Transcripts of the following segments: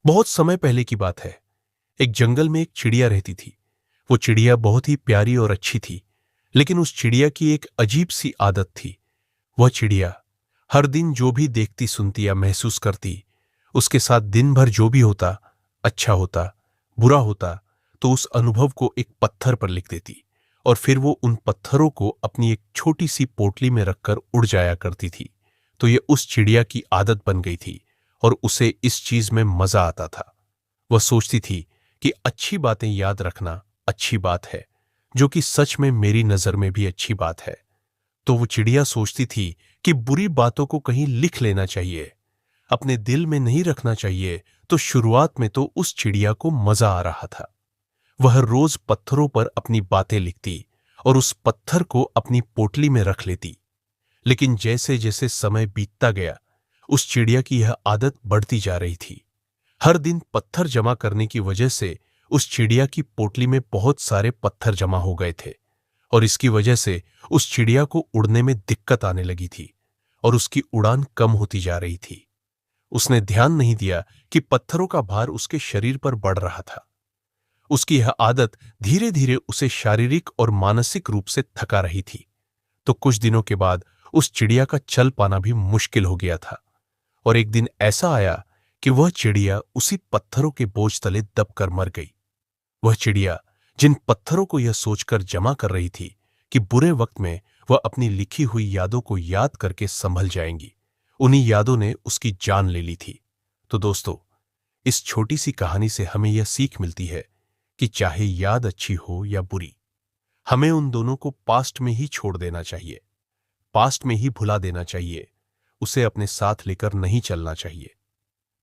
बहुत समय पहले की बात है। एक जंगल में एक चिड़िया रहती थी। वो चिड़िया बहुत ही प्यारी और अच्छी थी, लेकिन उस चिड़िया की एक अजीब सी आदत थी। वह चिड़िया हर दिन जो भी देखती, सुनती या महसूस करती, उसके साथ दिन भर जो भी होता, अच्छा होता, बुरा होता, तो उस अनुभव को एक पत्थर पर लिख देती और फिर वो उन पत्थरों को अपनी एक छोटी सी पोटली में रखकर उड़ जाया करती थी। तो ये उस चिड़िया की आदत बन गई थी और उसे इस चीज में मजा आता था। वह सोचती थी कि अच्छी बातें याद रखना अच्छी बात है, जो कि सच में मेरी नजर में भी अच्छी बात है। तो वो चिड़िया सोचती थी कि बुरी बातों को कहीं लिख लेना चाहिए, अपने दिल में नहीं रखना चाहिए। तो शुरुआत में तो उस चिड़िया को मजा आ रहा था। वह रोज पत्थरों पर अपनी बातें लिखती और उस पत्थर को अपनी पोटली में रख लेती। लेकिन जैसे जैसे समय बीतता गया, उस चिड़िया की यह आदत बढ़ती जा रही थी। हर दिन पत्थर जमा करने की वजह से उस चिड़िया की पोटली में बहुत सारे पत्थर जमा हो गए थे और इसकी वजह से उस चिड़िया को उड़ने में दिक्कत आने लगी थी और उसकी उड़ान कम होती जा रही थी। उसने ध्यान नहीं दिया कि पत्थरों का भार उसके शरीर पर बढ़ रहा था। उसकी यह आदत धीरे धीरे उसे शारीरिक और मानसिक रूप से थका रही थी। तो कुछ दिनों के बाद उस चिड़िया का चल पाना भी मुश्किल हो गया था और एक दिन ऐसा आया कि वह चिड़िया उसी पत्थरों के बोझ तले दबकर मर गई। वह चिड़िया जिन पत्थरों को यह सोचकर जमा कर रही थी कि बुरे वक्त में वह अपनी लिखी हुई यादों को याद करके संभल जाएंगी, उन्हीं यादों ने उसकी जान ले ली थी। तो दोस्तों, इस छोटी सी कहानी से हमें यह सीख मिलती है कि चाहे याद अच्छी हो या बुरी, हमें उन दोनों को पास्ट में ही छोड़ देना चाहिए, पास्ट में ही भुला देना चाहिए। उसे अपने साथ लेकर नहीं चलना चाहिए।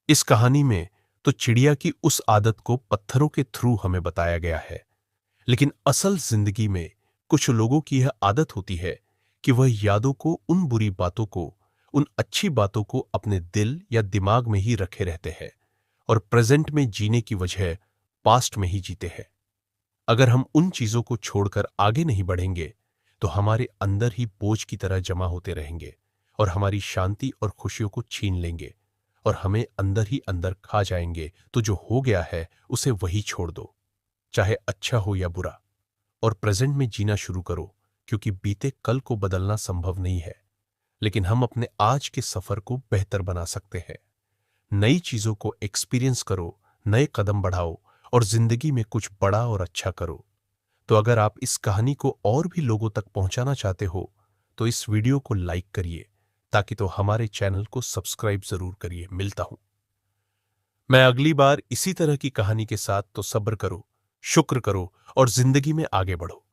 इस कहानी में तो चिड़िया की उस आदत को पत्थरों के थ्रू हमें बताया गया है, लेकिन असल जिंदगी में कुछ लोगों की यह आदत होती है कि वह यादों को, उन बुरी बातों को, उन अच्छी बातों को अपने दिल या दिमाग में ही रखे रहते हैं और प्रेजेंट में जीने की वजह पास्ट में ही जीते हैं। अगर हम उन चीजों को छोड़कर आगे नहीं बढ़ेंगे, तो हमारे अंदर ही बोझ की तरह जमा होते रहेंगे और हमारी शांति और खुशियों को छीन लेंगे और हमें अंदर ही अंदर खा जाएंगे। तो जो हो गया है उसे वही छोड़ दो, चाहे अच्छा हो या बुरा, और प्रेजेंट में जीना शुरू करो, क्योंकि बीते कल को बदलना संभव नहीं है, लेकिन हम अपने आज के सफर को बेहतर बना सकते हैं। नई चीजों को एक्सपीरियंस करो, नए कदम बढ़ाओ और जिंदगी में कुछ बड़ा और अच्छा करो। तो अगर आप इस कहानी को और भी लोगों तक पहुंचाना चाहते हो, तो इस वीडियो को लाइक करिए, ताकि तो हमारे चैनल को सब्सक्राइब जरूर करिए। मिलता हूं मैं अगली बार इसी तरह की कहानी के साथ। तो सब्र करो, शुक्र करो और जिंदगी में आगे बढ़ो।